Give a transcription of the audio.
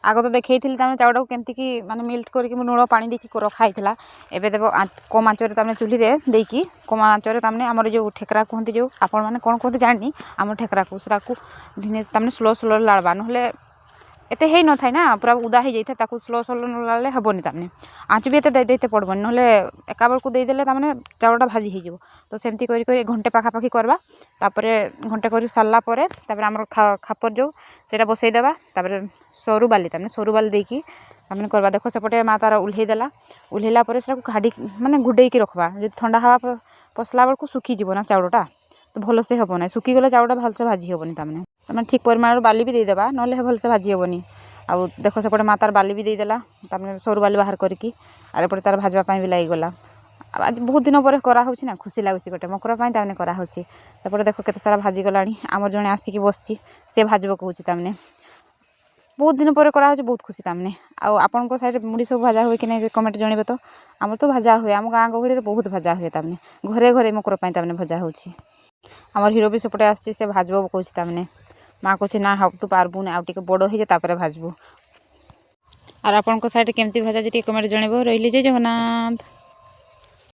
आग तो देखी तमें चाउटा को केमती कि माने मिल्ट करके लुण पानी देकी रखा होता एवं देव कम आँचर तमें चूल्ही देकी कम आँचर तमें आमर जो ठेकरा कहते जो आपण मैंने कौन कहते जानी आम ठेकरा को दिने तमें स्लो स्लो लाड़बा ना एत हो न था ना पूरा उदा हो जाए स्लो स्लो लाड़े हेनी तमें आँच भी एत देते पड़बनी ना एका बेलू देदेले तमें चाउलटा भाजी हो तो सेमती कर घंटे पाखापाखि करवा तापर घंटे कर सारापर आम खापर जो से बसईदेवा सरू बाली तमें सरू बाली देकी तमें करवा देख सेपटे माँ तार उल्हेदेला उल्हेला घाड़ी माने घुडेक रखवा जो ठंडा हवा पसला बेलू सुखीज ना चाउलटा तो भलसे हे ना सुखीगले चाउलटा भलसे भाजी हेनी तमें ठीक परिमाण बाली भी देदेबा ना भलसे भाजी हेनी आउ देख सेपटे माँ तार बाली भी देदेला तमें सरू बाली बाहर करके आरेपटे तार भाजवाई भी लगिगला आज बहुत दिन पर कराऊँ ना खुशी लगुच गोटे मकरपाई तमें कराऊँ सेपटे देख केते सारा भाजीगला आमर जड़े आसिक बस सी भाजब कहूँ तमें बहुत दिन पर कराऊँ बहुत खुशी तमें आपण साइड मुढ़ी सब भाजा हुए कि नहीं कमेंट जनइबे तो आमर तो भाजा हुए आम गाँ गहली बहुत भाजा हुए तमें घरे घरे मकरपाई तमें भजा हो आमर हिरो भी सेपटे आसी से भाजब कहूँ तमें माँ कहूँ ना हम तू पार्बू ना आउ बड़ हो जाए भाजबू और आपण साइड केमती भाजा जी कमेंट जनइब रही जय जगन्नाथ।